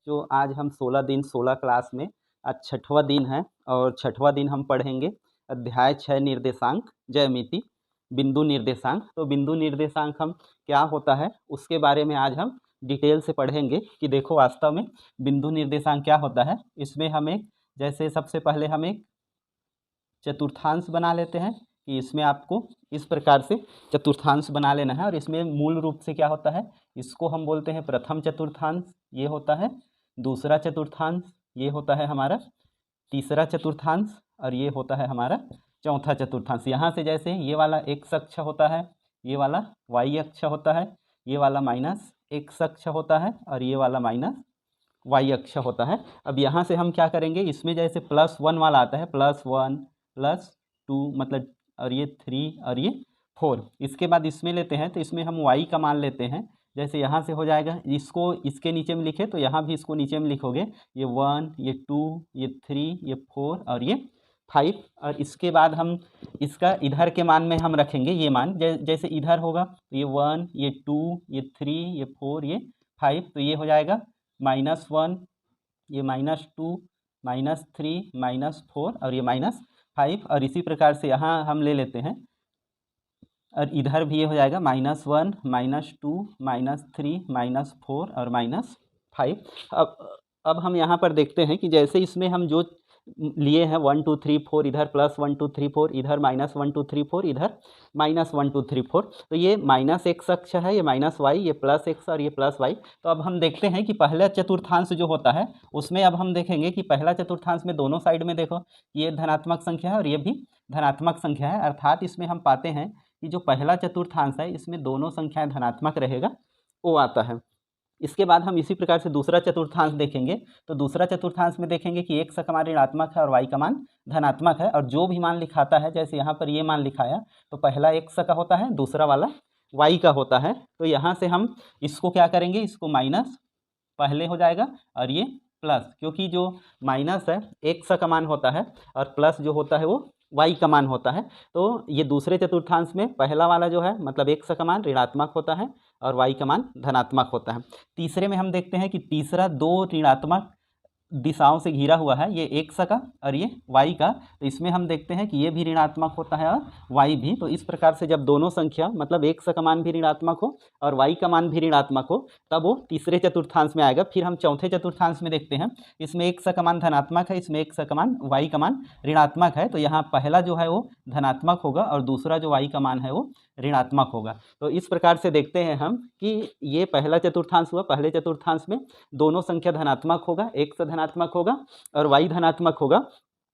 जो आज हम 16 दिन 16 क्लास में आज छठवां दिन है और छठवां दिन हम पढ़ेंगे अध्याय 6 निर्देशांक ज्यामिति बिंदु निर्देशांक। तो बिंदु निर्देशांक हम क्या होता है उसके बारे में आज हम डिटेल से पढ़ेंगे कि देखो वास्तव में बिंदु निर्देशांक क्या होता है। इसमें हम एक जैसे सबसे पहले हम एक चतुर्थांश बना लेते हैं कि इसमें आपको इस प्रकार से चतुर्थांश बना लेना है और इसमें मूल रूप से क्या होता है, इसको हम बोलते हैं प्रथम चतुर्थांश, ये होता है दूसरा चतुर्थांश, ये होता है हमारा तीसरा चतुर्थांश और ये होता है हमारा चौथा चतुर्थांश। यहाँ से जैसे ये वाला एक्स अक्ष होता है, ये वाला वाई अक्ष होता है, ये वाला माइनस एक्स अक्ष होता है और ये वाला माइनस वाई अक्ष होता है। अब यहाँ से हम क्या करेंगे, इसमें जैसे +1 वाला आता है, +1 +2 मतलब और ये 3 और ये 4। इसके बाद इसमें लेते हैं तो इसमें हम y का मान लेते हैं। जैसे यहाँ से हो जाएगा, इसको इसके नीचे में लिखे तो यहाँ भी इसको नीचे में लिखोगे, ये 1 ये 2 ये 3 ये 4 और ये 5। और इसके बाद हम इसका इधर के मान में हम रखेंगे ये मान, जैसे इधर होगा तो ये 1 ये 2 ये 3 ये 4 ये 5, तो ये हो जाएगा -1 ये -2 -3 -4 और ये -5। और इसी प्रकार से यहाँ हम ले लेते हैं और इधर भी ये हो जाएगा -1 -2 -3 -4 और -5। अब हम यहाँ पर देखते हैं कि जैसे इसमें हम जो लिए हैं 1 2 3 4, इधर +1 2 3 4, इधर -1 2 3 4, इधर -1 2 3 4, तो ये -x अक्ष है, ये -y, ये +x और ये +y। तो अब हम देखते हैं कि पहला चतुर्थांश जो होता है उसमें अब हम देखेंगे कि पहला चतुर्थांश में दोनों साइड में देखो ये धनात्मक संख्या है और ये भी धनात्मक संख्या है, अर्थात इसमें हम पाते हैं कि जो पहला चतुर्थांश है इसमें दोनों संख्याएं धनात्मक रहेगा वो आता है। इसके बाद हम इसी प्रकार से दूसरा चतुर्थांश देखेंगे तो दूसरा चतुर्थांश में देखेंगे कि x का मान ऋणात्मक है और y का मान धनात्मक है, और जो भी मान लिखाता है जैसे यहाँ पर ये मान लिखाया तो पहला x का होता है, दूसरा वाला y का होता है। तो यहाँ से हम इसको क्या करेंगे, इसको माइनस पहले हो जाएगा और ये प्लस, क्योंकि जो माइनस है x का मान होता है और प्लस जो होता है वो y का मान होता है। तो ये दूसरे चतुर्थांश में पहला वाला जो है मतलब x का मान ऋणात्मक होता है और y का मान धनात्मक होता है। तीसरे में हम देखते हैं कि तीसरा दो ऋणात्मक दिशाओं से घिरा हुआ है, ये x का और ये y का, तो इसमें हम देखते हैं कि ये भी ऋणात्मक होता है और y भी। तो इस प्रकार से जब दोनों संख्या मतलब x का मान भी ऋणात्मक हो और y का मान भी ऋणात्मक हो तब वो तीसरे चतुर्थांश में आएगा। फिर हम चौथे चतुर्थांश में देखते हैं, इसमें x का मान धनात्मक है, इसमें x का मान y का मान ऋणात्मक है, तो यहाँ पहला जो है वो धनात्मक होगा और दूसरा जो y का मान है वो ऋणात्मक होगा। तो इस प्रकार से देखते हैं हम कि ये पहला चतुर्थांश हुआ, पहले चतुर्थांश में दोनों संख्या धनात्मक होगा, x धनात्मक होगा और y धनात्मक होगा,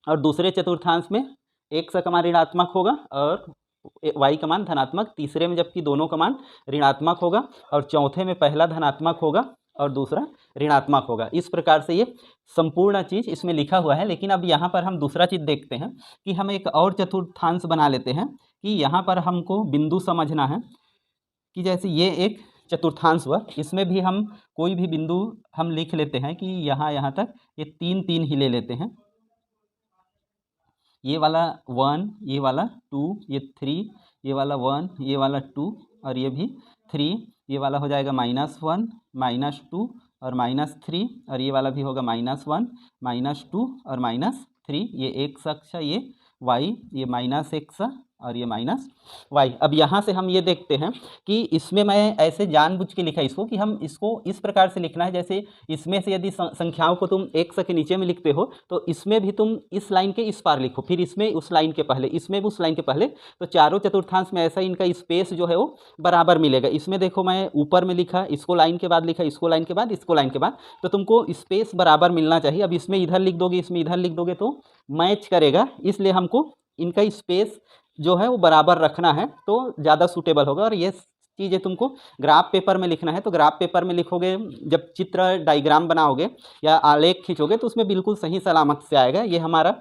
और दूसरे चतुर्थांश में x का मान ऋणात्मक होगा और y का मान धनात्मक, तीसरे में जबकि दोनों का मान ऋणात्मक होगा और चौथे में पहला धनात्मक होगा और दूसरा ऋणात्मक होगा। इस प्रकार से ये संपूर्ण चीज़ इसमें लिखा हुआ है। लेकिन अब यहाँ पर हम दूसरा चीज़ देखते हैं कि हम एक और चतुर्थांश बना लेते हैं कि यहाँ पर हमको बिंदु समझना है कि जैसे ये एक चतुर्थांश हुआ, इसमें भी हम कोई भी बिंदु हम लिख लेते हैं कि यहाँ तक ये 3 3 ही ले लेते हैं, ये वाला 1 ये वाला 2 ये 3 ये वाला 1 ये वाला 2 और ये भी 3, ये वाला हो जाएगा -1 -2 और -3 और ये वाला भी होगा -1 -2 और -3, ये x अक्ष ये y, ये -x और ये -y। अब यहाँ से हम ये देखते हैं कि इसमें मैं ऐसे जानबूझ के लिखा इसको कि हम इसको इस प्रकार से लिखना है, जैसे इसमें से यदि संख्याओं को तुम x के नीचे में लिखते हो तो इसमें भी तुम इस लाइन के इस पार लिखो, फिर इसमें उस लाइन के पहले, इसमें भी उस लाइन के पहले, तो चारों चतुर्थांश में ऐसा इनका स्पेस जो है वो बराबर मिलेगा। इसमें देखो मैं ऊपर में लिखा, इसको लाइन के बाद लिखा, इसको लाइन के बाद, इसको लाइन के बाद, तो तुमको स्पेस बराबर मिलना चाहिए। अब इसमें इधर लिख दोगे, इसमें इधर लिख दोगे तो मैच करेगा, इसलिए हमको इनका स्पेस जो है वो बराबर रखना है तो ज़्यादा सूटेबल होगा। और ये चीज़ें तुमको ग्राफ पेपर में लिखना है तो ग्राफ पेपर में लिखोगे, जब चित्र डायग्राम बनाओगे या आलेख खींचोगे तो उसमें बिल्कुल सही सलामत से आएगा। ये हमारा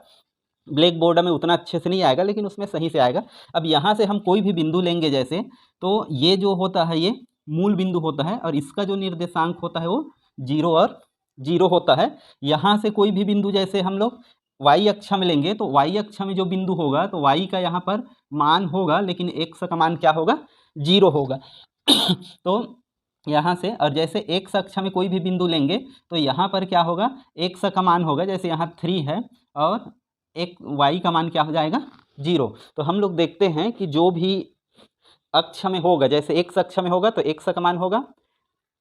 ब्लैक बोर्ड में उतना अच्छे से नहीं आएगा लेकिन उसमें सही से आएगा। अब यहाँ से हम कोई भी बिंदु लेंगे, जैसे तो ये जो होता है ये मूल बिंदु होता है और इसका जो निर्देशांक होता है वो 0 और 0 होता है। यहाँ से कोई भी बिंदु जैसे हम लोग y अक्ष में लेंगे तो y अक्ष में जो बिंदु होगा तो y का यहाँ पर मान होगा, लेकिन x का मान क्या होगा, 0 होगा। तो यहाँ से, और जैसे एक्स अक्ष में कोई भी बिंदु लेंगे तो यहाँ पर क्या होगा, एक्स का मान होगा, जैसे यहाँ 3 है और एक वाई का मान क्या हो जाएगा 0। तो हम लोग देखते हैं कि जो भी अक्ष में होगा, जैसे एक्स अक्ष में होगा तो एक्स का मान होगा,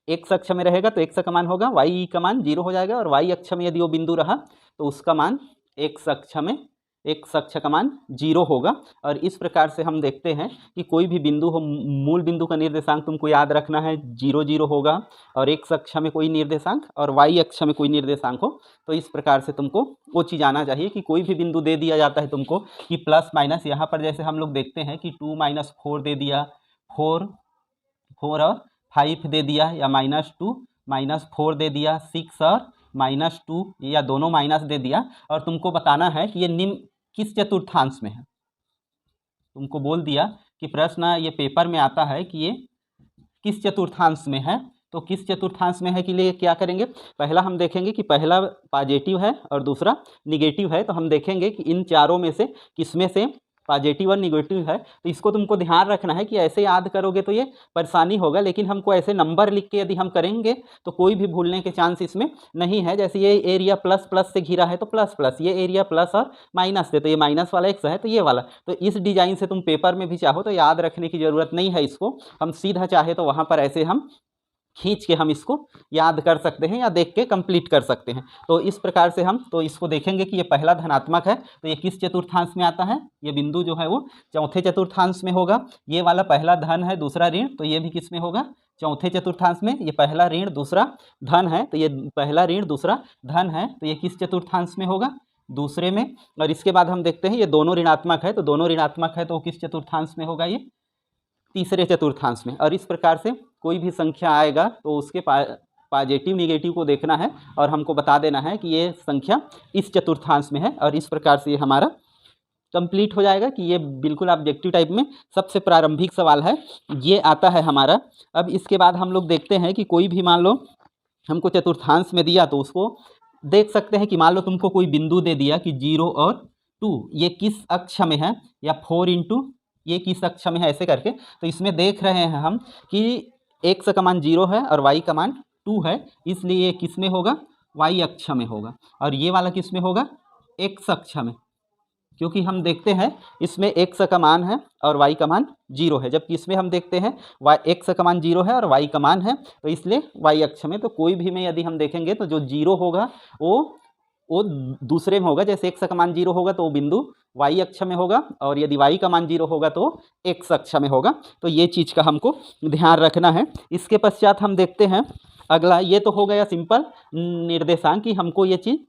एक्स अक्ष में रहेगा तो एक्स का मान होगा, वाई का मान 0 हो जाएगा, और वाई अक्ष में यदि वो बिंदु रहा तो उसका मान एक्स अक्ष का मान 0 होगा। और इस प्रकार से हम देखते हैं कि कोई भी बिंदु हो, मूल बिंदु का निर्देशांक तुमको याद रखना है 0 0 होगा, और एक्स अक्ष में कोई निर्देशांक और वाई अक्ष में कोई निर्देशांक हो। तो इस प्रकार से तुमको वो चीज़ आना चाहिए कि कोई भी बिंदु दे दिया जाता है तुमको कि प्लस माइनस, यहाँ पर जैसे हम लोग देखते हैं कि 2 - 4 दे दिया, 4 और 5 दे दिया, या -2 -4 दे दिया, 6 और -2, या दोनों माइनस दे दिया, और तुमको बताना है कि ये निम्न किस चतुर्थांश में है। तुमको बोल दिया कि प्रश्न ये पेपर में आता है कि ये किस चतुर्थांश में है, तो किस चतुर्थांश में है के लिए क्या करेंगे, पहला हम देखेंगे कि पहला पॉजिटिव है और दूसरा निगेटिव है। तो हम देखेंगे कि इन चारों में से किसमें से पॉजिटिव और निगेटिव है। तो इसको तुमको ध्यान रखना है कि ऐसे याद करोगे तो ये परेशानी होगा, लेकिन हमको ऐसे नंबर लिख के यदि हम करेंगे तो कोई भी भूलने के चांस इसमें नहीं है। जैसे ये एरिया प्लस प्लस से घिरा है तो प्लस प्लस, ये एरिया प्लस और माइनस से, तो ये माइनस वाला एक्स है तो ये वाला। तो इस डिजाइन से तुम पेपर में भी चाहो तो याद रखने की ज़रूरत नहीं है, इसको हम सीधा चाहे तो वहाँ पर ऐसे हम खींच के हम इसको याद कर सकते हैं या देख के कंप्लीट कर सकते हैं। तो इस प्रकार से हम तो इसको देखेंगे कि ये पहला धनात्मक है तो ये किस चतुर्थांश में आता है, ये बिंदु जो है वो चौथे चतुर्थांश में होगा। ये वाला पहला धन है दूसरा ऋण, तो ये भी किस में होगा, चौथे चतुर्थांश में। ये पहला ऋण दूसरा धन है तो ये पहला ऋण दूसरा धन है, तो ये किस चतुर्थांश में होगा, दूसरे में। और इसके बाद हम देखते हैं ये दोनों ऋणात्मक है, तो दोनों ऋणात्मक है तो किस चतुर्थांश में होगा, ये तीसरे चतुर्थांश में। और इस प्रकार से कोई भी संख्या आएगा तो उसके पॉजिटिव निगेटिव को देखना है और हमको बता देना है कि ये संख्या इस चतुर्थांश में है, और इस प्रकार से ये हमारा कंप्लीट हो जाएगा कि ये बिल्कुल ऑब्जेक्टिव टाइप में सबसे प्रारंभिक सवाल है, ये आता है हमारा। अब इसके बाद हम लोग देखते हैं कि कोई भी मान लो हमको चतुर्थांश में दिया तो उसको देख सकते हैं कि मान लो तुमको कोई बिंदु दे दिया कि 0 और 2 ये किस अक्ष में है, या 4 × ये किस अक्ष में है, ऐसे करके। तो इसमें देख रहे हैं हम कि एक्स का मान 0 है और वाई का मान 2 है, इसलिए ये किस में होगा, वाई अक्ष में होगा, और ये वाला किस में होगा, एक्स अक्ष में, क्योंकि हम देखते हैं इसमें एक्स का मान है और वाई का मान 0 है, जबकि इसमें हम देखते हैं एक्स का मान 0 है और वाई का मान है, तो इसलिए वाई अक्ष में। तो कोई भी में यदि हम देखेंगे तो जो 0 होगा वो दूसरे में होगा, जैसे एक्स का मान 0 होगा तो वो बिंदु वाई अक्ष में होगा, और यदि वाई का मान 0 होगा तो एक्स अक्ष में होगा। तो ये चीज़ का हमको ध्यान रखना है। इसके पश्चात हम देखते हैं अगला, ये तो हो गया सिंपल निर्देशांक कि हमको ये चीज़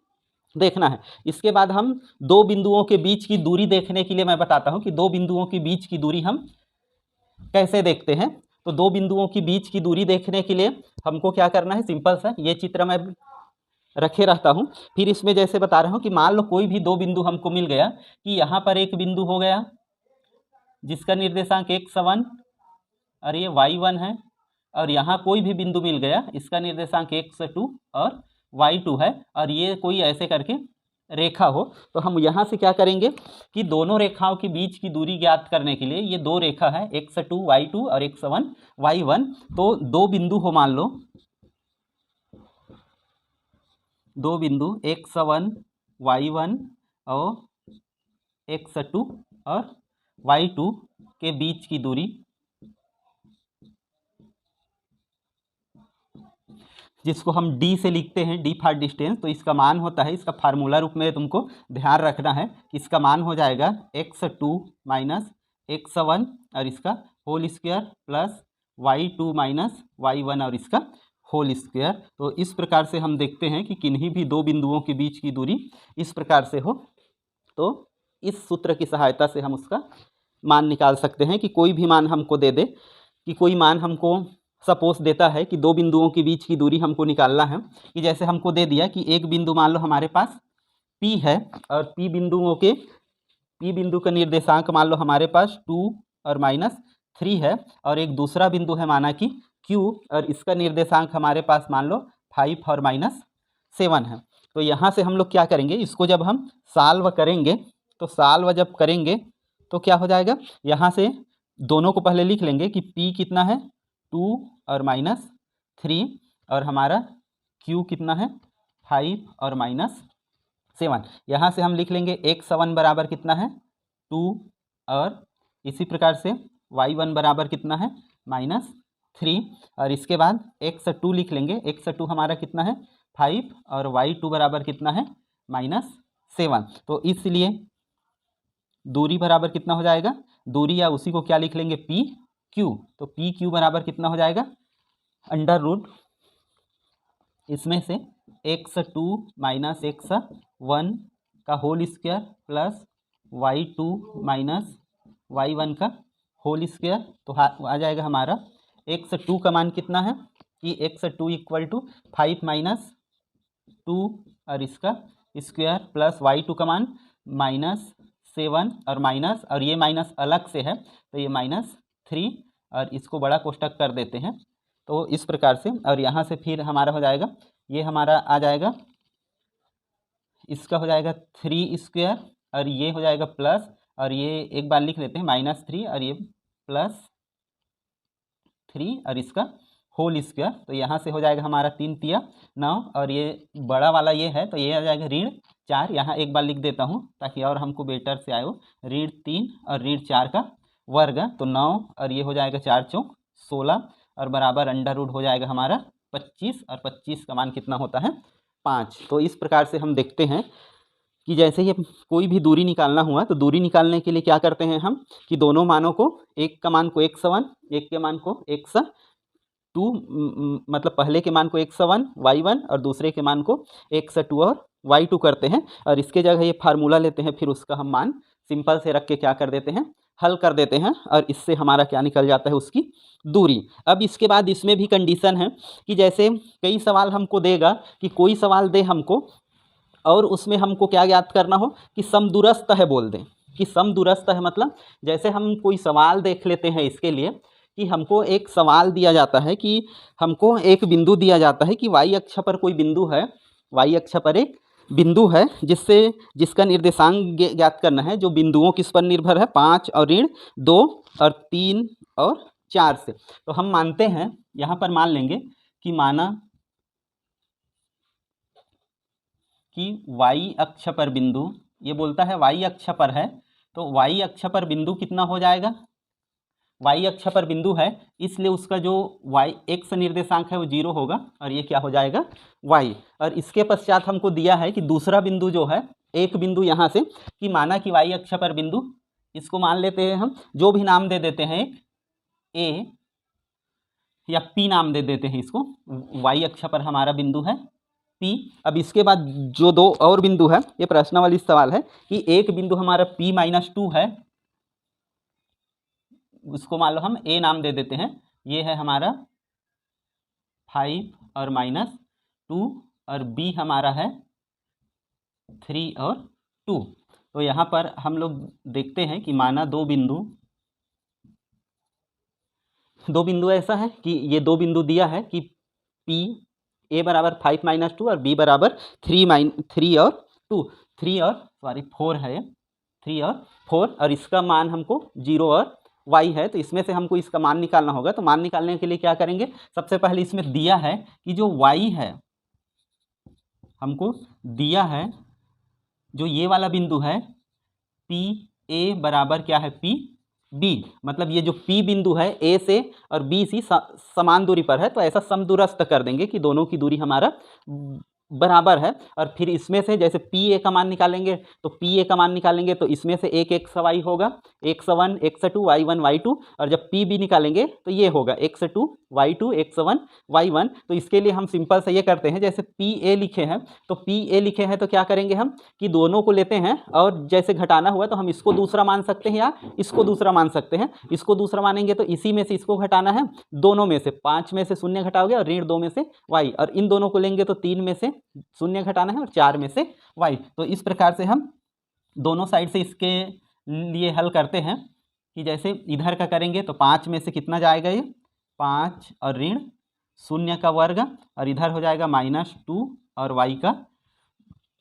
देखना है। इसके बाद हम दो बिंदुओं के बीच की दूरी देखने के लिए मैं बताता हूँ कि दो बिंदुओं के बीच की दूरी हम कैसे देखते हैं। तो दो बिंदुओं की बीच की दूरी देखने के लिए हमको क्या करना है, सिंपल सा ये चित्र मैं रखे रहता हूँ। फिर इसमें जैसे बता रहा हूँ कि मान लो कोई भी दो बिंदु हमको मिल गया कि यहाँ पर एक बिंदु हो गया जिसका निर्देशांक x1 और ये y1 है, और यहाँ कोई भी बिंदु मिल गया इसका निर्देशांक x2 और y2 है, और ये कोई ऐसे करके रेखा हो। तो हम यहाँ से क्या करेंगे कि दोनों रेखाओं के बीच की दूरी ज्ञात करने के लिए, ये दो रेखा है x2 y2 और x1 y1, तो दो बिंदु हो, मान लो दो बिंदु x1 y1 और x2 और y2 के बीच की दूरी, जिसको हम d से लिखते हैं, d फॉर डिस्टेंस। तो इसका मान होता है, इसका फार्मूला रूप में तुमको ध्यान रखना है कि इसका मान हो जाएगा x2 - x1 और इसका whole square plus y2 - y1 और इसका होल स्क्वायर। तो इस प्रकार से हम देखते हैं कि किन्हीं भी दो बिंदुओं के बीच की दूरी इस प्रकार से हो तो इस सूत्र की सहायता से हम उसका मान निकाल सकते हैं। कि कोई भी मान हमको दे दे, कि कोई मान हमको सपोज देता है कि दो बिंदुओं के बीच की दूरी हमको निकालना है, कि जैसे हमको दे दिया कि एक बिंदु मान लो हमारे पास P है, और P बिंदु का निर्देशांक मान लो हमारे पास 2 और -3 है, और एक दूसरा बिंदु है माना कि Q, और इसका निर्देशांक हमारे पास मान लो 5 और -7 है। तो यहाँ से हम लोग क्या करेंगे, इसको जब हम सॉल्व करेंगे तो सॉल्व जब करेंगे तो क्या हो जाएगा, यहाँ से दोनों को पहले लिख लेंगे कि P कितना है 2 और 3 और हमारा q कितना है 5 और -7। यहाँ से हम लिख लेंगे x1 बराबर कितना है 2 और इसी प्रकार से y1 बराबर कितना है -3 और इसके बाद x2 लिख लेंगे। x2 हमारा कितना है 5 और y2 बराबर कितना है -7। तो इसलिए दूरी बराबर कितना हो जाएगा, दूरी या उसी को क्या लिख लेंगे पी क्यू। तो पी क्यू बराबर कितना हो जाएगा अंडर रूट इसमें से x2 माइनस x1 का whole square plus y2 minus y1 का होल स्क्वायर। तो आ जाएगा हमारा x2 का मान कितना है कि x2 इक्वल टू 5 माइनस 2 और इसका स्क्वायर प्लस y2 का मान -7 और माइनस और ये माइनस अलग से है तो ये -3 और इसको बड़ा कोष्टक कर देते हैं। तो इस प्रकार से और यहाँ से फिर हमारा हो जाएगा ये हमारा आ जाएगा इसका हो जाएगा 3 स्क्वायर और ये हो जाएगा प्लस और ये एक बार लिख लेते हैं -3 और ये +3 और इसका होल स्क्वायर। तो यहाँ से हो जाएगा हमारा 3 तिया 9 और ये बड़ा वाला ये है तो ये आ जाएगा ऋण 4। यहाँ एक बार लिख देता हूँ ताकि और हमको बेटर से आए हो ऋण 3 और ऋण 4 का वर्ग। तो 9 और ये हो जाएगा 4 चौक 16 और बराबर अंडर रूट हो जाएगा हमारा 25 और 25 का मान कितना होता है 5। तो इस प्रकार से हम देखते हैं कि जैसे ही कोई भी दूरी निकालना हुआ तो दूरी निकालने के लिए क्या करते हैं हम कि दोनों मानों को एक का मान को x1 एक के मान को x2 मतलब पहले के मान को x1 y1 और दूसरे के मान को x2 और y2 करते हैं और इसके जगह ये फार्मूला लेते हैं फिर उसका हम मान सिंपल से रख के क्या कर देते हैं हल कर देते हैं और इससे हमारा क्या निकल जाता है उसकी दूरी। अब इसके बाद इसमें भी कंडीशन है कि जैसे कई सवाल हमको देगा कि कोई सवाल दे हमको और उसमें हमको क्या ज्ञात करना हो कि समदूरस्थ है बोल दें कि समदूरस्थ है मतलब जैसे हम कोई सवाल देख लेते हैं इसके लिए कि हमको एक सवाल दिया जाता है कि हमको एक बिंदु दिया जाता है कि y अक्ष पर कोई बिंदु है, y अक्ष पर एक बिंदु है जिसका निर्देशांक ज्ञात करना है। जो बिंदुओं किस पर निर्भर है 5 और ऋण 2 और 3 और 4 से। तो हम मानते हैं यहाँ पर मान लेंगे कि माना कि y अक्ष पर बिंदु ये बोलता है y अक्ष पर है तो y अक्ष पर बिंदु कितना हो जाएगा y अक्ष पर बिंदु है इसलिए उसका जो y x निर्देशांक है वो 0 होगा और ये क्या हो जाएगा y। और इसके पश्चात हमको दिया है कि दूसरा बिंदु जो है एक बिंदु यहाँ से कि माना कि y अक्ष पर बिंदु इसको मान लेते हैं हम जो भी नाम दे देते हैं a या p नाम दे देते हैं इसको। y अक्ष पर हमारा बिंदु है P। अब इसके बाद जो दो और बिंदु है ये प्रश्नावली सवाल है कि एक बिंदु हमारा P-2 है उसको मान लो हम A नाम दे देते हैं। ये है हमारा 5 और -2 और B हमारा है 3 और 2। तो यहाँ पर हम लोग देखते हैं कि माना दो बिंदु ऐसा है कि ये दो बिंदु दिया है कि P A बराबर 5 - 2 और B बराबर 3 और 4 है 3 और 4 और इसका मान हमको 0 और y है। तो इसमें से हमको इसका मान निकालना होगा। तो मान निकालने के लिए क्या करेंगे सबसे पहले इसमें दिया है कि जो y है हमको दिया है जो ये वाला बिंदु है P A बराबर क्या है P B मतलब ये जो P बिंदु है A से और B से समान दूरी पर है तो ऐसा समदूरस्थ कर देंगे कि दोनों की दूरी हमारा बराबर है। और फिर इसमें से जैसे PA का मान निकालेंगे तो PA का मान निकालेंगे तो इसमें से एक xy होगा x1 x2 y1 y2 और जब PB निकालेंगे तो ये होगा x2 y2 x1 y1। तो इसके लिए हम सिंपल से ये करते हैं जैसे PA लिखे हैं तो PA लिखे हैं तो क्या करेंगे हम कि दोनों को लेते हैं और जैसे घटाना हुआ तो हम इसको दूसरा मान सकते हैं या इसको दूसरा मान सकते हैं। इसको दूसरा मानेंगे तो इसी में से इसको घटाना है दोनों में से 5 में से 0 घटाओगे और ऋण 2 में से y और इन दोनों को लेंगे तो 3 में से 0 घटाना है और 4 में से y। तो इस प्रकार से हम दोनों साइड से इसके लिए हल करते हैं कि जैसे इधर का करेंगे तो 5 में से कितना जाएगा ये 5 और ऋण 0 का वर्ग और इधर हो जाएगा -2 और y का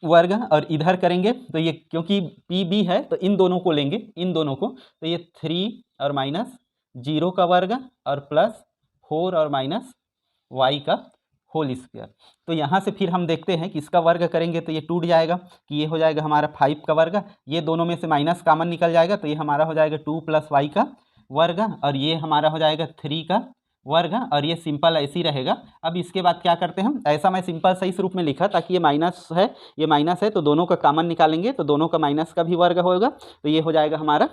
वर्ग और इधर करेंगे तो ये क्योंकि PB है तो इन दोनों को लेंगे इन दोनों को तो ये 3 और -0 का वर्ग और +4 और वाई का होल स्क्वायर। तो यहाँ से फिर हम देखते हैं कि इसका वर्ग करेंगे तो ये टूट जाएगा कि ये हो जाएगा हमारा 5 का वर्ग, ये दोनों में से माइनस कॉमन निकल जाएगा तो ये हमारा हो जाएगा 2 + वाई का वर्ग, और ये हमारा हो जाएगा 3 का वर्ग, और ये सिंपल ऐसे ही रहेगा। अब इसके बाद क्या करते हैं हम, ऐसा मैं सिंपल सा इस रूप में लिखा ताकि ये माइनस है, ये माइनस है तो दोनों का कॉमन निकालेंगे तो दोनों का माइनस का भी वर्ग होगा, तो ये हो जाएगा हमारा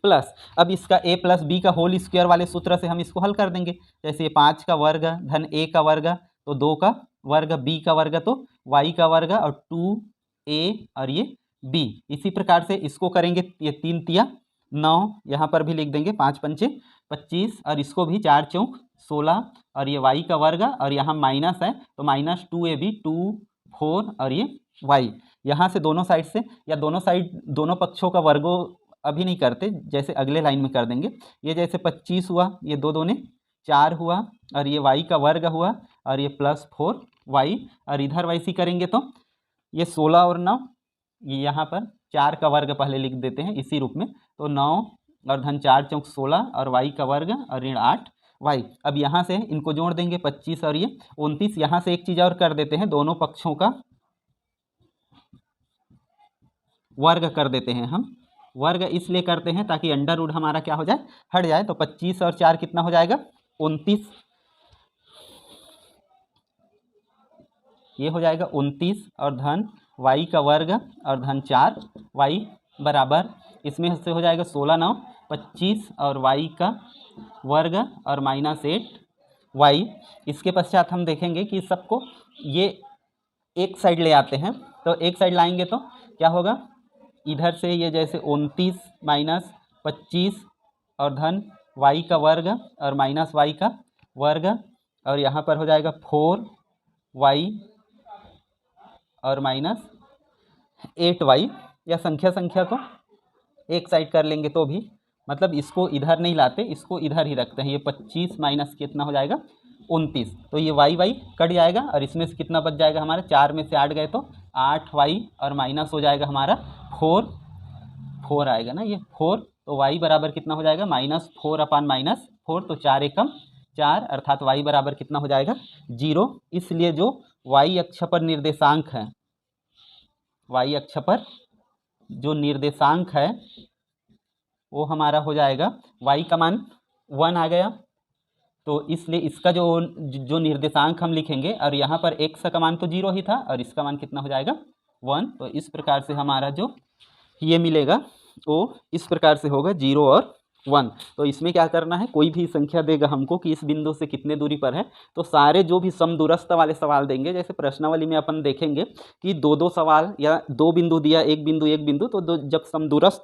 प्लस। अब इसका a + b का होल स्क्वायर वाले सूत्र से हम इसको हल कर देंगे। जैसे ये 5 का वर्ग धन a का वर्ग तो 2 का वर्ग, b का वर्ग तो y का वर्ग, और 2a और ये b। इसी प्रकार से इसको करेंगे, ये 3 तिया 9, यहाँ पर भी लिख देंगे 5 पंचे 25, और इसको भी 4 चौक 16, और ये y का वर्ग, और यहाँ माइनस है तो -2ab 2 4, और ये y। यहाँ से दोनों साइड से, या दोनों साइड दोनों पक्षों का वर्गों अभी नहीं करते, जैसे अगले लाइन में कर देंगे। ये जैसे 25 हुआ, ये दो दूने 4 हुआ, और ये y का वर्ग हुआ, और ये +4y, और इधर वैसी करेंगे तो ये 16 और 9, ये यहाँ पर 4 का वर्ग पहले लिख देते हैं इसी रूप में, तो 9 और धन 4 चौक 16, और y का वर्ग और ऋण 8y। अब यहाँ से इनको जोड़ देंगे 25 और ये 29। यहाँ से एक चीज़ और कर देते हैं, दोनों पक्षों का वर्ग कर देते हैं हम। वर्ग इसलिए करते हैं ताकि अंडर रूट हमारा क्या हो जाए, हट जाए। तो 25 और 4 कितना हो जाएगा 29, ये हो जाएगा 29, और धन y का वर्ग और धन 4y बराबर, इसमें से हो जाएगा 16 9 25, और y का वर्ग और -8y। इसके पश्चात हम देखेंगे कि सबको ये एक साइड ले आते हैं, तो एक साइड लाएंगे तो क्या होगा, इधर से ये जैसे 29 - 25 और धन y का वर्ग और -y का वर्ग, और यहाँ पर हो जाएगा 4y और -8y, या संख्या को एक साइड कर लेंगे तो भी, मतलब इसको इधर नहीं लाते, इसको इधर ही रखते हैं। ये 25 माइनस कितना हो जाएगा 29, तो ये y कट जाएगा, और इसमें से कितना बच जाएगा हमारा, 4 में से 8 गए तो 8y, और माइनस हो जाएगा हमारा 4 आएगा ना, ये 4, तो y बराबर कितना हो जाएगा -4/-4, तो 4 एकम 4, अर्थात y बराबर कितना हो जाएगा 0। इसलिए जो y अक्ष पर निर्देशांक है, y अक्ष पर जो निर्देशांक है वो हमारा हो जाएगा, y का मान 1 आ गया, तो इसलिए इसका जो निर्देशांक हम लिखेंगे, और यहाँ पर x का मान तो 0 ही था, और इसका मान कितना हो जाएगा 1। तो इस प्रकार से हमारा जो ये मिलेगा वो इस प्रकार से होगा 0 और 1। तो इसमें क्या करना है, कोई भी संख्या देगा हमको कि इस बिंदु से कितने दूरी पर है, तो सारे जो भी समदूरस्थ वाले सवाल देंगे, जैसे प्रश्नावली में अपन देखेंगे कि 2-2 सवाल या 2 बिंदु दिया, एक बिंदु, तो जब समदूरस्थ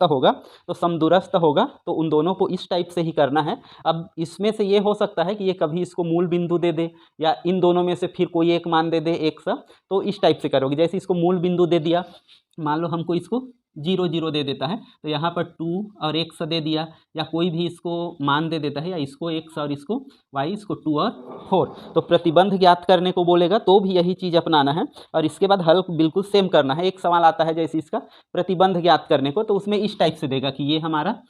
होगा तो उन दोनों को इस टाइप से ही करना है। अब इसमें से ये हो सकता है कि ये कभी इसको मूल बिंदु दे दे, या इन दोनों में से फिर कोई एक मान दे दे एक सा, तो इस टाइप से करोगे। जैसे इसको मूल बिंदु दे दिया, मान लो हमको इसको 0 0 दे देता है, तो यहाँ पर 2 और x दे दिया, या कोई भी इसको मान दे देता है, या इसको x और इसको y, इसको 2 और 4, तो प्रतिबंध ज्ञात करने को बोलेगा तो भी यही चीज़ अपनाना है। और इसके बाद हल बिल्कुल सेम करना है। एक सवाल आता है जैसे इसका प्रतिबंध ज्ञात करने को, तो उसमें इस टाइप से देगा कि ये हमारा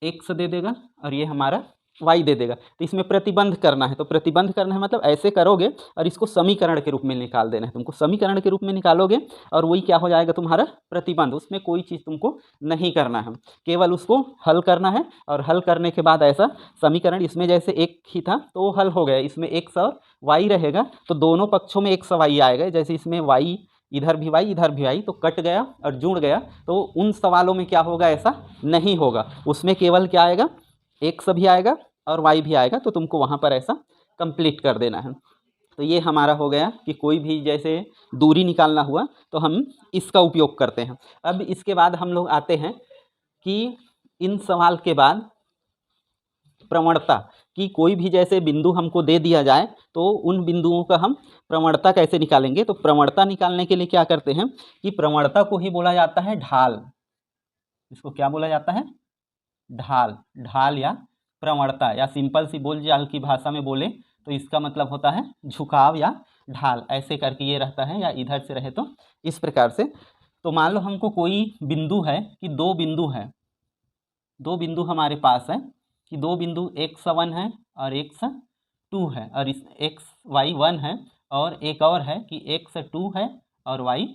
x दे देगा और ये हमारा y दे देगा, तो इसमें प्रतिबंध करना है। तो प्रतिबंध करना है मतलब ऐसे करोगे और इसको समीकरण के रूप में निकाल देना है तुमको, समीकरण के रूप में निकालोगे और वही क्या हो जाएगा तुम्हारा प्रतिबंध। उसमें कोई चीज़ तुमको नहीं करना है, केवल उसको हल करना है, और हल करने के बाद ऐसा समीकरण, इसमें जैसे एक ही था तो वो हल हो गया, इसमें x और y रहेगा, तो दोनों पक्षों में x y आएगा। जैसे इसमें y इधर भी y इधर भी y, तो कट गया और जुड़ गया, तो उन सवालों में क्या होगा, ऐसा नहीं होगा। उसमें केवल क्या आएगा, x भी आएगा और y भी आएगा, तो तुमको वहाँ पर ऐसा कंप्लीट कर देना है। तो ये हमारा हो गया कि कोई भी जैसे दूरी निकालना हुआ तो हम इसका उपयोग करते हैं। अब इसके बाद हम लोग आते हैं कि इन सवाल के बाद प्रवणता, कि कोई भी जैसे बिंदु हमको दे दिया जाए तो उन बिंदुओं का हम प्रवणता कैसे निकालेंगे। तो प्रवणता निकालने के लिए क्या करते हैं कि प्रवणता को ही बोला जाता है ढाल। इसको क्या बोला जाता है, ढाल या प्रवणता, या सिंपल सी बोलचाल की भाषा में बोले तो इसका मतलब होता है झुकाव या ढाल। ऐसे करके ये रहता है, या इधर से रहे तो इस प्रकार से। तो मान लो हमको कोई बिंदु है कि दो बिंदु हमारे पास है कि दो बिंदु x1 है और x2 2 है और इस एक्स वाई 1 है, और एक और है कि एक्स 2 है और वाई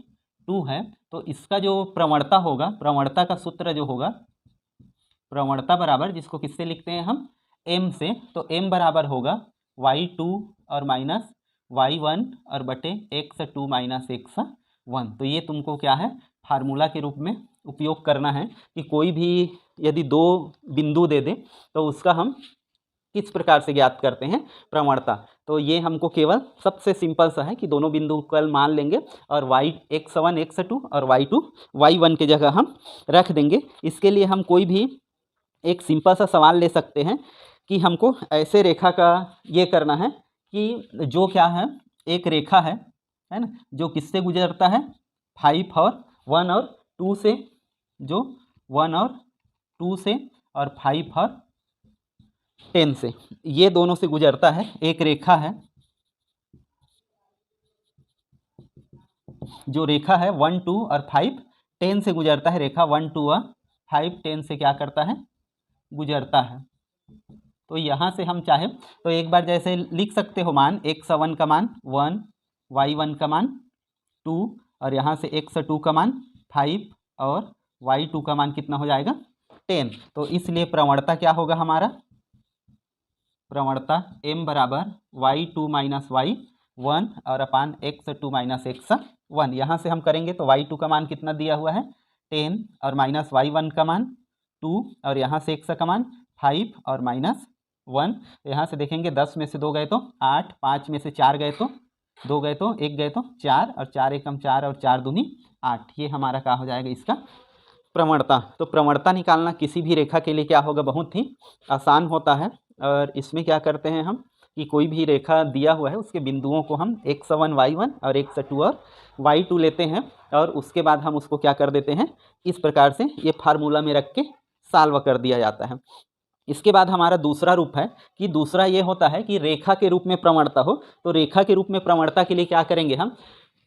2 है, तो इसका जो प्रवणता होगा, प्रवणता का सूत्र जो होगा, प्रवणता बराबर जिसको किससे लिखते हैं हम, m से, तो m बराबर होगा y2 और माइनस y1 और बटे x2 माइनस x1। तो ये तुमको क्या है, फार्मूला के रूप में उपयोग करना है कि कोई भी यदि दो बिंदु दे दे तो उसका हम किस प्रकार से ज्ञात करते हैं प्रवणता। तो ये हमको केवल सबसे सिंपल सा है कि दोनों बिंदु कल मान लेंगे और x1 x2 और y2 y1 की जगह हम रख देंगे। इसके लिए हम कोई भी एक सिंपल सा सवाल ले सकते हैं कि हमको ऐसे रेखा का ये करना है कि जो क्या है, एक रेखा है ना, जो किससे गुजरता है, 5 और 1 और 2 से, जो 1 और 2 से और 5 और 10 से, ये दोनों से गुजरता है। एक रेखा है, जो रेखा है 1 2 और 5 10 से गुजरता है। रेखा 1 2 और 5 10 से क्या करता है, गुजरता है। तो यहाँ से हम चाहे तो एक बार जैसे लिख सकते हो मान, x1 का मान 1, y1 का मान 2 और यहाँ से x2 का मान 5 और y2 का मान कितना हो जाएगा, 10। तो इसलिए प्रवणता क्या होगा हमारा, प्रवणता m बराबर y2 माइनस y1 और अपान x2 माइनस x1। यहाँ से हम करेंगे तो y2 का मान कितना दिया हुआ है, 10 और माइनस y1 का मान 2 और यहाँ से x का मान 5 और माइनस 1। यहाँ से देखेंगे 10 में से 2 गए तो 8, 5 में से 4 गए तो 2 गए तो 1 गए तो 4 और 4 एकम 4 और 4 दूनी 8। ये हमारा क्या हो जाएगा, इसका प्रवणता। तो प्रवणता निकालना किसी भी रेखा के लिए क्या होगा, बहुत ही आसान होता है। और इसमें क्या करते हैं हम कि कोई भी रेखा दिया हुआ है उसके बिंदुओं को हम x1 y1 और x2 और y2 लेते हैं और उसके बाद हम उसको क्या कर देते हैं, इस प्रकार से ये फार्मूला में रख के सॉल्व कर दिया जाता है। इसके बाद हमारा दूसरा रूप है कि दूसरा ये होता है कि रेखा के रूप में प्रवणता हो। तो रेखा के रूप में प्रवणता के लिए क्या करेंगे हम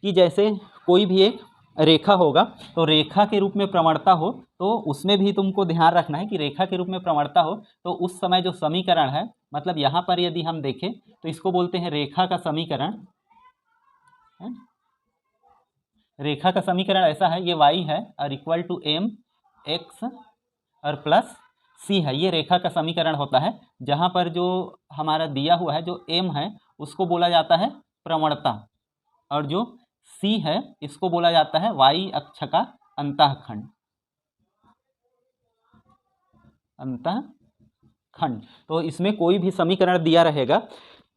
कि जैसे कोई भी एक रेखा होगा, तो रेखा के रूप में प्रवणता हो तो उसमें भी तुमको ध्यान रखना है कि रेखा के रूप में प्रवणता हो तो उस समय जो समीकरण है, मतलब यहाँ पर यदि हम देखें तो इसको बोलते हैं रेखा का समीकरण। रेखा का समीकरण ऐसा है, ये y है और इक्वल टू m x और प्लस c है। ये रेखा का समीकरण होता है जहाँ पर जो हमारा दिया हुआ है, जो m है उसको बोला जाता है प्रवणता और जो c है इसको बोला जाता है y अक्ष का अंतःखंड। अंतःखंड। तो इसमें कोई भी समीकरण दिया रहेगा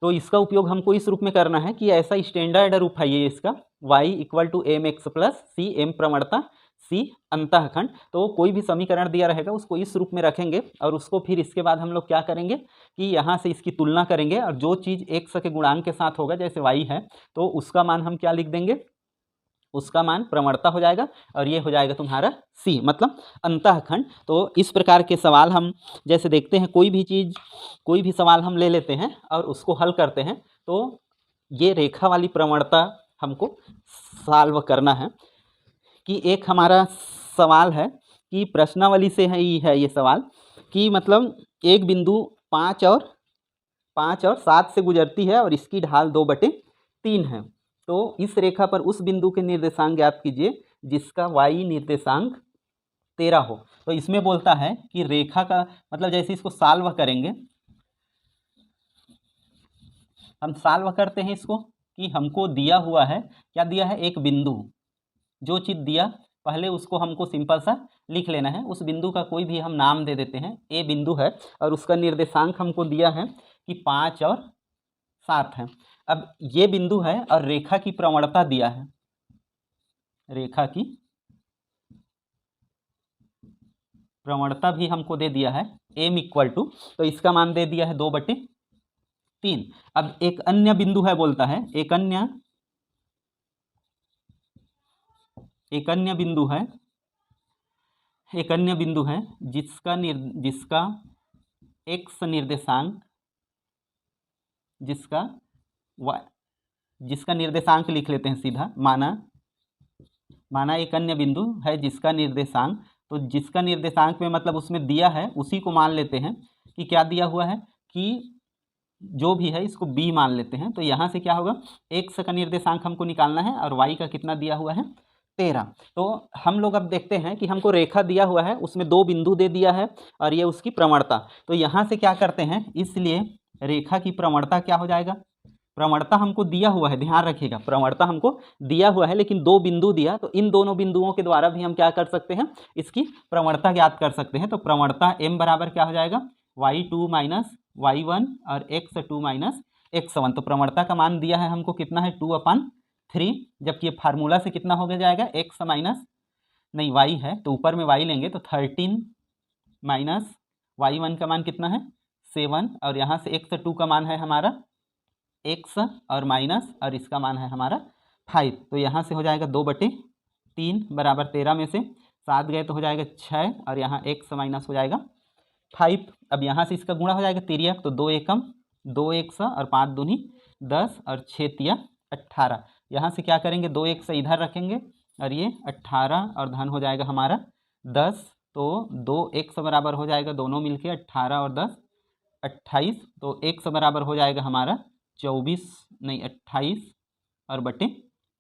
तो इसका उपयोग हमको इस रूप में करना है कि ऐसा स्टैंडर्ड रूप है ये इसका, y equal to M X plus C, m प्रवणता, c अंतःखंड। तो कोई भी समीकरण दिया रहेगा उसको इस रूप में रखेंगे और उसको फिर इसके बाद हम लोग क्या करेंगे कि यहाँ से इसकी तुलना करेंगे और जो चीज़ x के गुणांक के साथ होगा, जैसे y है तो उसका मान हम क्या लिख देंगे, उसका मान प्रवणता हो जाएगा और ये हो जाएगा तुम्हारा c, मतलब अंतःखंड। तो इस प्रकार के सवाल हम जैसे देखते हैं, कोई भी चीज़, कोई भी सवाल हम ले लेते हैं और उसको हल करते हैं तो ये रेखा वाली प्रवणता हमको सॉल्व करना है। कि एक हमारा सवाल है कि प्रश्नावली से है ये सवाल कि मतलब एक बिंदु 5 और 7 से गुजरती है और इसकी ढाल 2/3 है। तो इस रेखा पर उस बिंदु के निर्देशांक ज्ञात कीजिए जिसका y निर्देशांक 13 हो। तो इसमें बोलता है कि रेखा का मतलब जैसे इसको सॉल्व करेंगे, हम सॉल्व करते हैं इसको कि हमको दिया हुआ है, क्या दिया है, एक बिंदु। जो चीज़ दिया पहले उसको हमको सिंपल सा लिख लेना है। उस बिंदु का कोई भी हम नाम दे देते हैं, ए बिंदु है और उसका निर्देशांक हमको दिया है कि 5 और 7 है। अब ये बिंदु है और रेखा की प्रवणता दिया है, रेखा की प्रवणता भी हमको दे दिया है m इक्वल टू, तो इसका मान दे दिया है 2/3। अब एक अन्य बिंदु है, बोलता है एक अन्य बिंदु है जिसका x निर्देशांक, जिसका निर्देशांक लिख लेते हैं सीधा। माना एक अन्य बिंदु है जिसका निर्देशांक, तो जिसका निर्देशांक में मतलब उसमें दिया है उसी को मान लेते हैं कि क्या दिया हुआ है कि जो भी है इसको b मान लेते हैं। तो यहाँ से क्या होगा, x का निर्देशांक हमको निकालना है और y का कितना दिया हुआ है 13। तो हम लोग अब देखते हैं कि हमको रेखा दिया हुआ है, उसमें 2 बिंदु दे दिया है और ये उसकी प्रवणता। तो यहाँ से क्या करते हैं, इसलिए रेखा की प्रवणता क्या हो जाएगा, प्रवणता हमको दिया हुआ है, ध्यान रखिएगा प्रवणता हमको दिया हुआ है लेकिन 2 बिंदु दिया, तो इन दोनों बिंदुओं के द्वारा भी हम क्या कर सकते हैं, इसकी प्रवणता ज्ञात कर सकते हैं। तो प्रवणता m बराबर क्या हो जाएगा, y2 माइनस y1 और x2 माइनस x1। तो प्रवणता का मान दिया है हमको कितना है 2/3, जबकि ये फार्मूला से कितना हो गया जाएगा x माइनस नहीं y है तो ऊपर में y लेंगे तो 13 माइनस y1 का मान कितना है 7 और यहाँ से x2 का मान है हमारा x और माइनस और इसका मान है हमारा 5। तो यहाँ से हो जाएगा 2/3 बराबर 13 में से 7 गए तो हो जाएगा 6 और यहाँ x माइनस हो जाएगा 5। अब यहाँ से इसका गुणा हो जाएगा तिर्यक, तो 2 एकम 2x और 5 दूनी 10 और 6 तिया 18। यहाँ से क्या करेंगे 2x इधर रखेंगे और ये 18 और धन हो जाएगा हमारा 10। तो 2x बराबर हो जाएगा दोनों मिलके 18 और 10 28। तो x बराबर हो जाएगा हमारा 24 नहीं 28 और बटे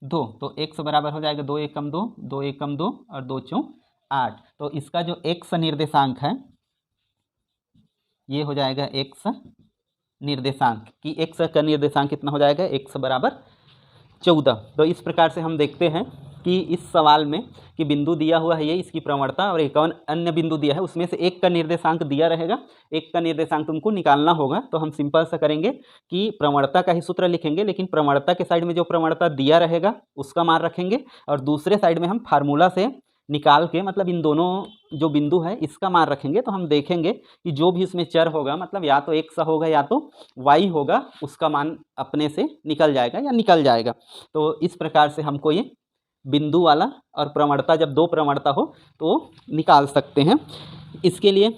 2। तो x बराबर हो जाएगा 2 एकम 2 2 एकम 2 और 2 चौं 8। तो इसका जो x निर्देशांक है ये हो जाएगा x निर्देशांक, कि x का निर्देशांक कितना हो जाएगा, x बराबर 14। तो इस प्रकार से हम देखते हैं कि इस सवाल में कि बिंदु दिया हुआ है ये इसकी प्रवणता और एक और अन्य बिंदु दिया है, उसमें से एक का निर्देशांक दिया रहेगा, एक का निर्देशांक तुमको निकालना होगा। तो हम सिंपल सा करेंगे कि प्रवणता का ही सूत्र लिखेंगे, लेकिन प्रवणता के साइड में जो प्रवणता दिया रहेगा उसका मान रखेंगे और दूसरे साइड में हम फार्मूला से निकाल के मतलब इन दोनों जो बिंदु है इसका मान रखेंगे। तो हम देखेंगे कि जो भी इसमें चर होगा मतलब या तो x होगा या तो y होगा, उसका मान अपने से निकल जाएगा या निकल जाएगा। तो इस प्रकार से हमको ये बिंदु वाला और प्रवणता, जब 2 प्रवणता हो तो निकाल सकते हैं। इसके लिए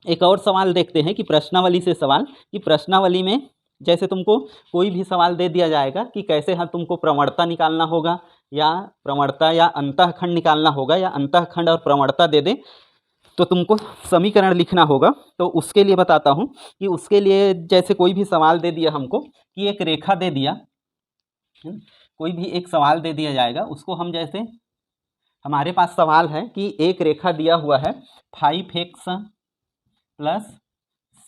एक और सवाल देखते हैं कि प्रश्नावली से सवाल, कि प्रश्नावली में जैसे तुमको कोई भी सवाल दे दिया जाएगा कि कैसे हाँ तुमको प्रवणता निकालना होगा या प्रवणता या अंतःखंड निकालना होगा या अंतःखंड और प्रवणता दे दे तो तुमको समीकरण लिखना होगा। तो उसके लिए बताता हूँ कि उसके लिए जैसे कोई भी सवाल दे दिया हमको कि एक रेखा दे दिया, कोई भी एक सवाल दे दिया जाएगा, उसको हम जैसे हमारे पास सवाल है कि एक रेखा दिया हुआ है 5x प्लस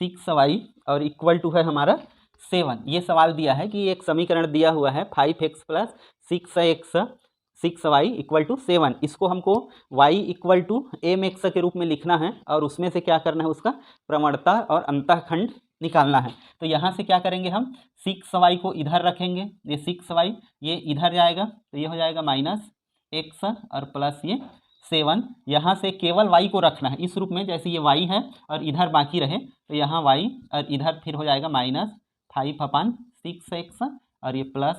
6y और इक्वल टू है हमारा 7। ये सवाल दिया है कि एक समीकरण दिया हुआ है 5x plus 6y equal to 7। इसको हमको y इक्वल टू mx के रूप में लिखना है और उसमें से क्या करना है, उसका प्रवणता और अंतःखंड निकालना है। तो यहाँ से क्या करेंगे, हम 6y को इधर रखेंगे, ये 6y ये इधर जाएगा तो ये हो जाएगा माइनस x और प्लस ये 7। यहाँ से केवल y को रखना है इस रूप में, जैसे ये y है और इधर बाकी रहे तो यहाँ y और इधर फिर हो जाएगा माइनस 5/6x और ये प्लस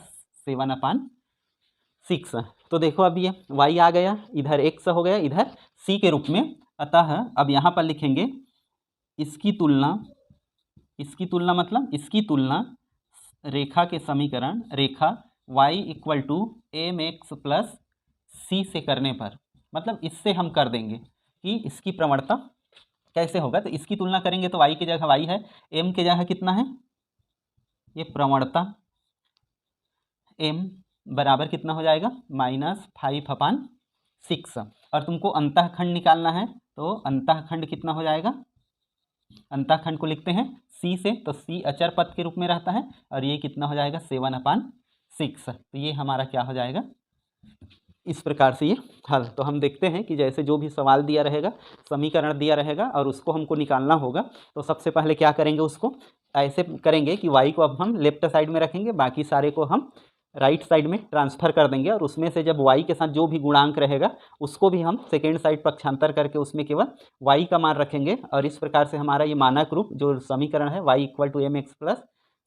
7/6। तो देखो अब ये y आ गया, इधर x हो गया, इधर c के रूप में। अतः अब यहाँ पर लिखेंगे इसकी तुलना मतलब इसकी तुलना रेखा के समीकरण रेखा y equal to mx plus c से करने पर, मतलब इससे हम कर देंगे कि इसकी प्रवणता कैसे होगा। तो इसकी तुलना करेंगे तो y की जगह y है, m की जगह कितना है, ये प्रवणता m बराबर कितना हो जाएगा -5/6। और तुमको अंतःखंड निकालना है तो अंतःखंड कितना हो जाएगा, अंतःखंड को लिखते हैं c से, तो c अचर पद के रूप में रहता है और ये कितना हो जाएगा 7/6। तो ये हमारा क्या हो जाएगा, इस प्रकार से ये हल। तो हम देखते हैं कि जैसे जो भी सवाल दिया रहेगा, समीकरण दिया रहेगा और उसको हमको निकालना होगा, तो सबसे पहले क्या करेंगे, उसको ऐसे करेंगे कि y को अब हम लेफ्ट साइड में रखेंगे, बाकी सारे को हम राइट साइड में ट्रांसफ़र कर देंगे और उसमें से जब y के साथ जो भी गुणांक रहेगा उसको भी हम सेकेंड साइड पक्षांतर करके उसमें केवल y का मान रखेंगे। और इस प्रकार से हमारा ये मानक रूप जो समीकरण है y equal to mx plus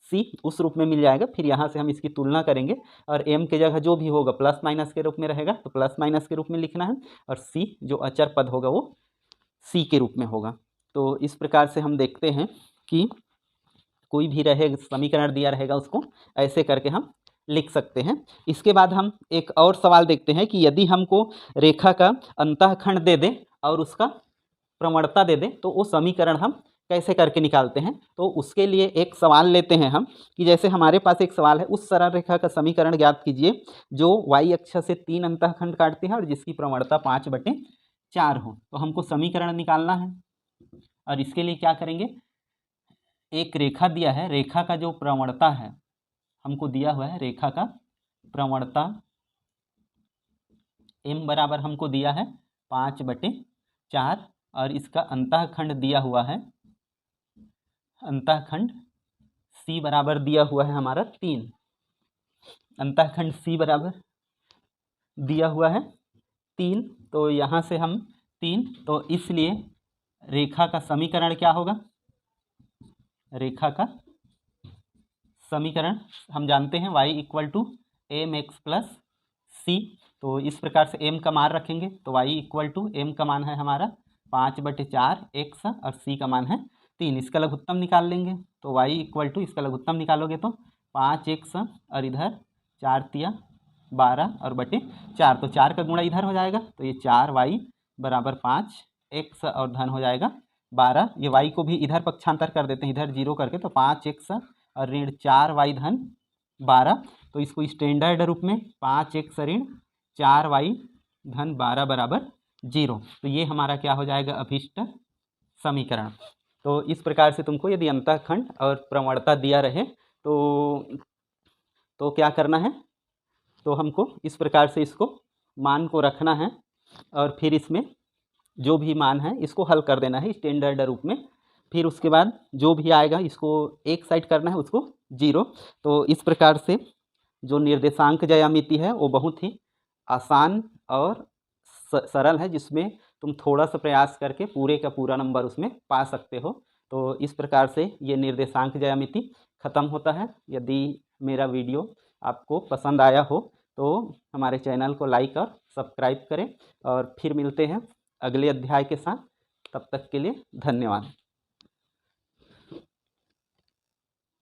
c उस रूप में मिल जाएगा। फिर यहाँ से हम इसकी तुलना करेंगे और m के जगह जो भी होगा प्लस माइनस के रूप में रहेगा तो प्लस माइनस के रूप में लिखना है और c जो अचर पद होगा वो c के रूप में होगा। तो इस प्रकार से हम देखते हैं कि कोई भी रहे समीकरण दिया रहेगा उसको ऐसे करके हम लिख सकते हैं। इसके बाद हम एक और सवाल देखते हैं कि यदि हमको रेखा का अंतःखंड दे दे और उसका प्रवणता दे दे तो वो समीकरण हम कैसे करके निकालते हैं, तो उसके लिए एक सवाल लेते हैं हम कि जैसे हमारे पास एक सवाल है, उस सरल रेखा का समीकरण ज्ञात कीजिए जो y अक्ष से 3 अंतःखंड काटती है और जिसकी प्रवणता 5/4 हो। तो हमको समीकरण निकालना है और इसके लिए क्या करेंगे, एक रेखा दिया है, रेखा का जो प्रवणता है हमको दिया हुआ है, रेखा का प्रवणता m बराबर हमको दिया है 5/4 और इसका अंतःखंड दिया हुआ है, अंतःखंड C बराबर दिया हुआ है हमारा 3, अंतःखंड C बराबर दिया हुआ है 3। तो यहाँ से हम 3, तो इसलिए रेखा का समीकरण क्या होगा, रेखा का समीकरण हम जानते हैं y = mx + c। तो इस प्रकार से m का मान रखेंगे तो y = m का मान है हमारा 5/4 x और c का मान है 3। इसका लघुत्तम निकाल लेंगे तो y = इसका लघुत्तम निकालोगे तो 5x और इधर 4 तिया 12 और बटे 4, तो 4 का गुणा इधर हो जाएगा तो ये 4y = 5, x और धन हो जाएगा 12। ये y को भी इधर पक्षांतर कर देते हैं, इधर 0 करके, तो 5x और ऋण 4y धन 12। तो इसको स्टैंडर्ड रूप में 5x ऋण 4y धन 12 बराबर 0। तो ये हमारा क्या हो जाएगा, अभिष्ट समीकरण। तो इस प्रकार से तुमको यदि अंतःखंड और प्रवणता दिया रहे तो क्या करना है, तो हमको इस प्रकार से इसको मान को रखना है और फिर इसमें जो भी मान है इसको हल कर देना है स्टैंडर्ड रूप में। फिर उसके बाद जो भी आएगा इसको एक साइड करना है, उसको 0। तो इस प्रकार से जो निर्देशांक ज्यामिति है वो बहुत ही आसान और सरल है, जिसमें तुम थोड़ा सा प्रयास करके पूरे का पूरा नंबर उसमें पा सकते हो। तो इस प्रकार से ये निर्देशांक ज्यामिति ख़त्म होता है। यदि मेरा वीडियो आपको पसंद आया हो तो हमारे चैनल को लाइक और सब्सक्राइब करें और फिर मिलते हैं अगले अध्याय के साथ। तब तक के लिए धन्यवाद।